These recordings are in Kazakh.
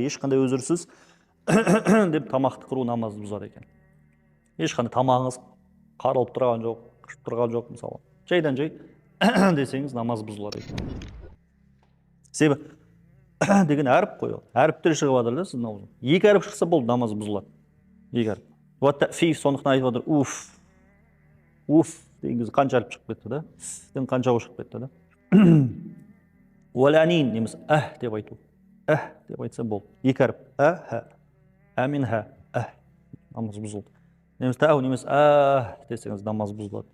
ешқандай өзірсіз деп тамақты қыру намазды бұзады екен. Ешқандай тамағыңыз қаралып тұрған жоқ, қышып тұрған жоқ, мысалы. Жайдан жай десеңіз намаз бұзылады екен. Себебі деген әріп қой. Әріптер шығып жатыр да сіздің аузыңыздан. Екі әріп шықса болды, намаз бұзылады. Екі әріп. Сондықтан айтып отыр, уф деген кезде қанша әріп шығып кетті да? Ден қанша шығып кетті да? Уаланин немесе деп айту. Деп айтса болды. Екі әріп. Әмин намаз бұзылды. Немесе десеңіз намаз бұзылады.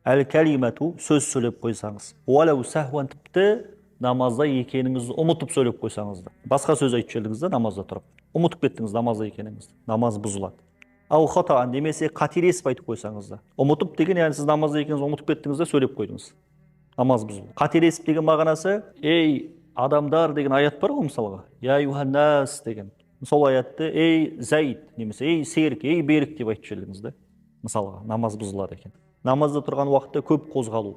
Әл-кәлимату сөз сөйлеп қойсаңыз. Уалау сахуан тіпті намазда екеніңізді ұмытып сөйлеп қойсаңыз да. Басқа сөз айтып жібердіңіз да намазда тұрып. Ұмытып кеттіңіз намазда екеніңізді. Намаз бұзылады. Ау хатаан немесе қателесіп айтып қойсаңыз да. Ұмытып деген, яғни сіз намазда екеніңізді ұмытып кеттіңіз да сөйлеп қойдыңыз. Намаз бұзылды. Қателесіп деген мағынасы, ей адамдар деген аят бар ғой мысалға. Я юханнас деген. Сол аятты ей Зайд немесе ей Серік, ей Берік деп айтып жібердіңіз да. Мысалға намаз бұзылады екен. Намазда тұрған уақытта көп қозғалу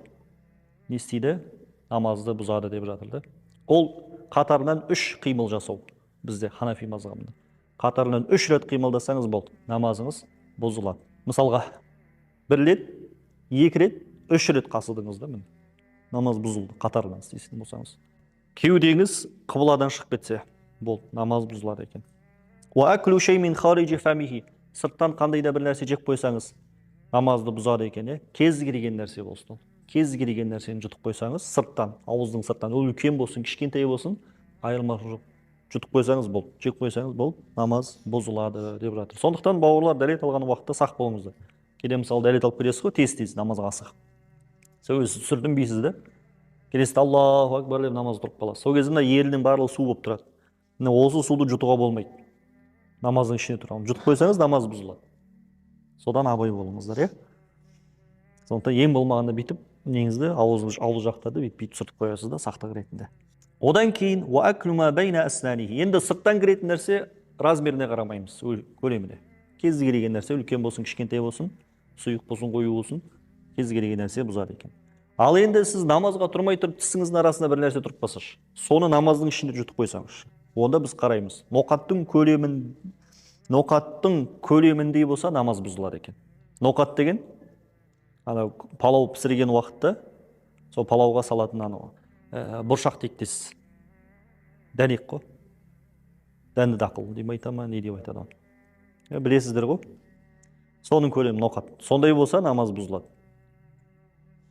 не істейді? Намазды бұзады деп жатыр да. Ол қатарынан 3 қимыл жасау. Бізде Ханафи мазхабында. Қатарынан 3 рет қимылдасаңыз болды. Намазыңыз бұзылады. Мысалға 1 рет, 2 рет, 3 рет қасыдыңыз да міне. Намаз бұзылды. Қатарынан істейтін болсаңыз. Кеудеңіз қыбладан шығып кетсе болды. Намаз бұзылады екен. Ва аклу шей мин харижи фамихи. Сырттан қандай да бір нәрсе жеп қойсаңыз намазды бұзады екен. Кез келген нәрсе болсын. Кез келген нәрсені жұтып қойсаңыз, сырттан, ауыздың сырттан, ол үлкен болсын, кішкентай болсын, айырмашылық жоқ. Жұтып қойсаңыз болды, жеп қойсаңыз болды, намаз бұзылады деп жатыр. Сондықтан бауырлар дәрет алған уақытта сақ болыңыздар. Кейде мысалы дәрет алып келесіз ғой, тез намазға асық. Сіз сүрдінбейсіз да. Келесіз Аллаху акбар деп намаз тұрып қаласыз. Сол кезде елінің барлығы су болып тұрады. Осы суды жұтуға болмайды. Намаздың ішіне тұрған. Жұтып қойсаңыз намаз бұзылады. Содан абай болыңыздар, Сондықтан ең болмағанда бүйтіп неңізді аузы жақтарды бүйтіп сүртіп қоясыз да сақтық ретінде. Одан кейін енді сырттан кіретін нәрсе размеріне қарамаймыз, көлеміне. Кез келген нәрсе үлкен болсын, кішкентай болсын, сұйық болсын, қою болсын, кез келген нәрсе бұзады екен. Ал енді сіз намазға тұрмай тұрып тісіңіздің арасында бір нәрсе тұрып қалса, соны намаздың ішінде жұтып қойсаңыз, онда біз қараймыз. Ноқаттың көлеміндей болса намаз бұзылады екен. Ноқат деген палау пісірген уақытта сол палауға салатын бұршақ тектес дәнек қой. Дәнді дақыл деп айта ма, не деп айтады? Білесіздер ғой? Соның көлемі ноқат. Сондай болса намаз бұзылады.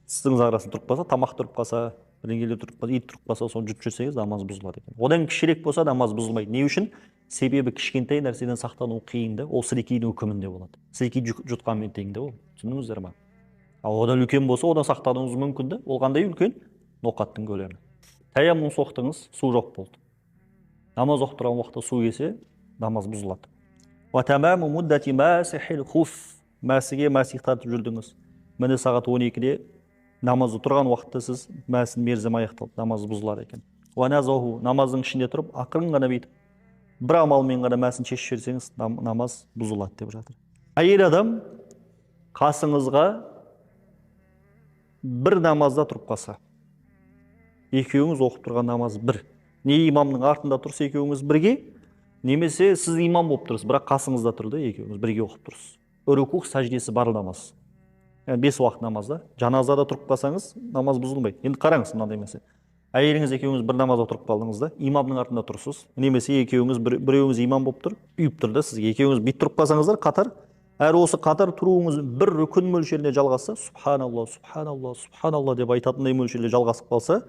Сіздің арасында тұрып қалса, тамақ тұрып қалса, бірдеңелер тұрып қалса, ит тұрып қалса, соны жұтып жүрсеңіз намаз бұзылады екен. Одан кішірек болса намаз бұзылмайды. Не үшін? Себебі кішкентай нәрседен сақтану қиынды. Ол сілекейдің үкімінде болады. Сілекей жұтқанмен тең де ол. Түсіндіңіздер ме? Ал одан үлкен болса, одан сақтануыңыз мүмкін де. Ол қандай үлкен? Ноқаттың көлемі. Таяммум соқтыңыз, су жоқ болды. Намаз оқып тұрған уақытта су келсе, намаз бұзылады. Ва тамаму муддати масихил хуф. Мәсіге мәсих тартып жүрдіңіз. Міне сағат 12-де намазды тұрған уақытта сіз мәсін мерзімі аяқталды, намаз бұзылады екен. Ва назаху, намаздың ішінде тұрып, ақырын ғана бүйтіп, бір амалмен ғана мәсін шешіп жіберсеңіз, намаз бұзылады деп жатыр. Әйел адам қасыңызға бір намазда тұрып қалса, екеуіңіз оқып тұрған намаз бір. Не имамның артында тұрса екеуіңіз бірге, немесе сіз имам болып тұрсыз, бірақ қасыңызда тұрды, екеуіңіз бірге оқып тұрсыз. Рүку сәждесі бар намаз. 5 уақыт намазда, жаназада тұрып қалсаңыз, намаз бұзылмайды. Енді қараңыз мынандай мәселе. Әйеліңіз екеуіңіз бір намазда тұрып қалдыңыз да, имамның артында тұрсыз, немесе екеуіңіз біреуіңіз имам болып тұр, үйіп тұрды, сіз екеуіңіз бүйтіп тұрып қалсаңыздар, қатар, әр осы қатар тұруыңыз бір рүкін мөлшеріне жалғасса, субханалла деп айтатындай мөлшерде жалғасып қалса,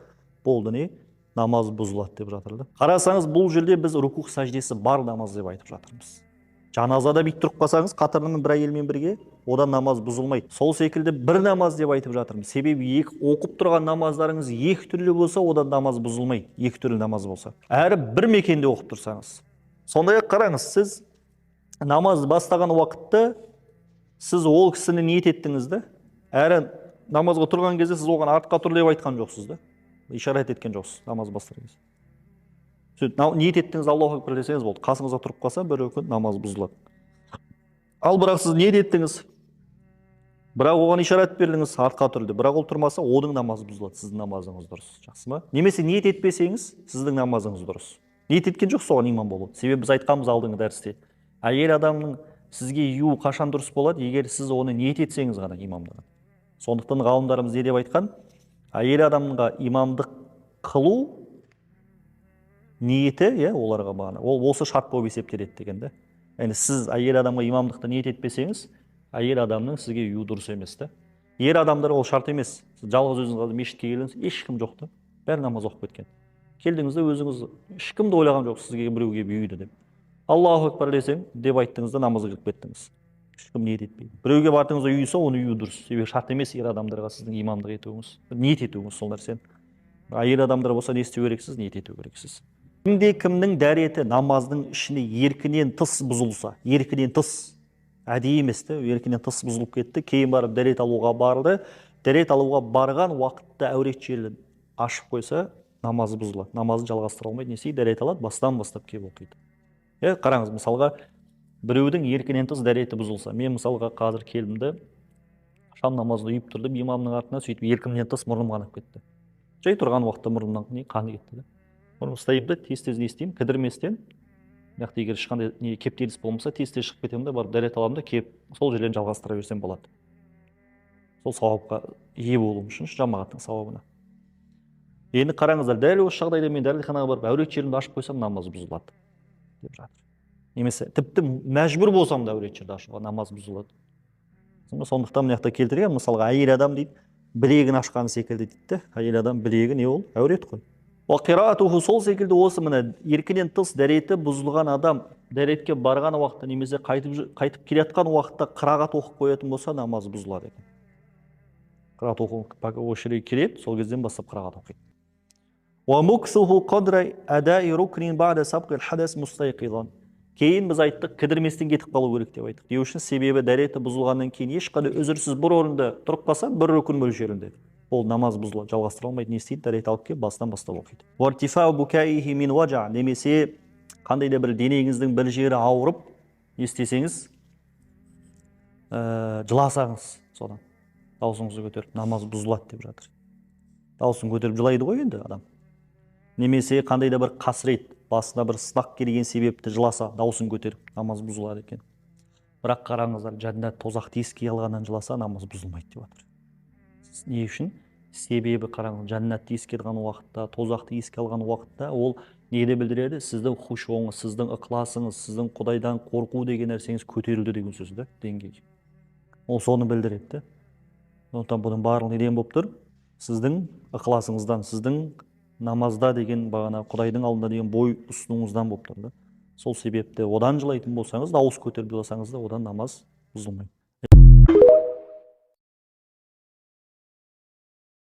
болды не? Намаз бұзылады деп жатыр. Қарасаңыз, бұл жерде біз рүку сәждесі бар намаз деп айтып жатырмыз. Жаназада бүйтіп тұрып қалсаңыз, қатарынан бір әйелмен бірге, одан намаз бұзылмайды. Сол секілді бір намаз деп айтып жатырмыз. Себебі оқып тұрған намаздарыңыз екі түрлі болса, одан намаз бұзылмайды. Екі түрлі намаз болса. Әрі бір мекенде оқып тұрсаңыз. Сондай-ақ қараңыз, сіз намаз бастаған уақытта сіз ол кісіні ниет еттіңіз да, әрі намазға тұрған кезде сіз оған артқа тұр деп айтқан жоқсыз да, ишарат еткен жоқсыз намаз бастырған кезде. Ниет еттіңіз, Аллаху акбар десеңіз болды. Қасыңызға тұрып қалса, бір рүкін намаз бұзылады. Ал бірақ сіз ниет еттіңіз, бірақ оған ишарат бердіңіз, артқа тұрды. Бірақ ол тұрмаса, оның намазы бұзылады. Сіздің намазыңыз дұрыс. Жақсы ма? Немесе ниет етпесеңіз, сіздің намазыңыз дұрыс. ниет еткен жоқ, соған имам болады. Себебі біз айтқанбыз алдыңғы дәрісте. Әйел адамның сізге юу қашан дұрыс болады, егер сіз оны ниет етсеңіз ғана имамдығын. Сондықтан ғалымдарымыз не деп айтқан? Әйел адамға имамдық қылу ниеті, оларға бағана, ол осы шарт болып есептеледі деген да. Яғни сіз әйел адамға имамдықты ниет етпесеңіз, әйел адамның сізге юу дұрыс емес та. Ер адамдар ол шарт емес. Сіз жалғыз өзіңіз қалып мешітке келдіңіз, ешкім жоқ та. Бәрі намаз оқып кеткен. Келдіңіз де өзіңіз ешкімді ойлаған жоқ сізге біреуге үйді деп. Аллаху акбар десең деп айттыңыз да намазға кіріп кеттіңіз. Ешкім ниет етпейді. Біреуге бардыңыз да үйісі, оның үйі дұрыс. Себебі шарт емес ер адамдарға сіздің имамдық етуіңіз, ниет етуіңіз сол нәрсені. Әйел адамдар болса не істеу керексіз, ниет ету керексіз. Кімнің дәреті намаздың ішіне еркінен тыс бұзылса, еркінен тыс, әдейі емес те, еркінен тыс бұзылып кетті, кейін барып дәрет алуға барды, дәрет алуға барған уақытта әурет жерін ашып қойса, намазы бұзылады. Намазын жалғастыра алмайды, несі дәрет алады, бастан бастап келіп оқиды. Қараңыз, мысалға, біреудің еркінен тыс дәреті бұзылса, мен мысалға қазір келдімді, шам намазды үйіп тұрдым, имамның артына сөйтіп еркімнен тыс мұрным қанып кетті. Жай тұрған уақытта мұрнымнан қаны кетті. Оны ұстайымды, тез-тез не істеймін, кідірместен, яқты егер ешқандай кептеліс болмаса, тез-тез шығып кетемін де, барып дәрет аламын да, келіп сол жерлерін жалғастыра берсем болады. Сол сауапқа ие болуым үшін, жамағаттың сауабына. Енді қараңыздар, дәл осы жағдайда мен дәретханаға барып әурет жерімді ашып қойсам, намаз бұзылады деп жатыр. Немесе тіпті мәжбүр болсам да әурет жерді ашуға, намаз бұзылады. Сондықтан мына жақта келтірген, мысалға әйел адам дейді, білегін ашқаны секілді дейді. Әйел адам білегі не ол? Әурет қой. Уақиратуху, сол секілді осы мына еркінен тыс дәреті бұзылған адам дәретке барған уақытта немесе қайтып келетқан уақытта қырағат оқып қоятын болса, намаз бұзылады екен. Қырағат оқып осы жерге келеді, сол кезден бастап қырағат оқиды. Уамуксуху қадра адаи рукнин ба'да сабқил хадас мустайқизан. Кейін біз айттық, кідірместен кетіп қалу керек деп айттық. Деу үшін себебі дәреті бұзылғаннан кейін ешқандай өзірсіз бір орында тұрып қалса, бір рүкін мөлшерінде. Ол намаз бұзылады, жалғастыра алмайды, не істейді, дәрет алып келіп бастан бастап оқиды. Вартифау букаихи мин важа, немесе қандай да бір денеңіздің бір жері ауырып, не істесеңіз, жыласаңыз, содан даусыңызды көтеріп, намаз бұзылады деп жатыр. Даусын көтеріп жылайды ғой енді адам. Немесе қандай да бір қасірет, басына бір сынақ келген себепті жыласа, даусын көтеріп, намаз бұзылады екен. Бірақ қараңыздар, жәннат тозақты еске алғаннан жыласа, намаз бұзылмайды деп жатыр. Не үшін? Себебі қараңыз, жәннатты еске алған уақытта, тозақты еске алған уақытта, ол неде білдіреді? Сіздің хушуыңыз, сіздің ықыласыңыз, сіздің Құдайдан қорқу деген нәрсеңіз көтерілді деген сөз да, деңгей. Ол соны білдіреді. Сондықтан бұның барлығы неден болып тұр? Сіздің ықыласыңыздан, сіздің намазда деген бағана Құдайдың алдында деген бой ұсынуыңыздан болып тұр да. Сол себепті одан жылайтын болсаңыз, дауыс көтеріп жыласаңыз да, одан намаз бұзылмайды.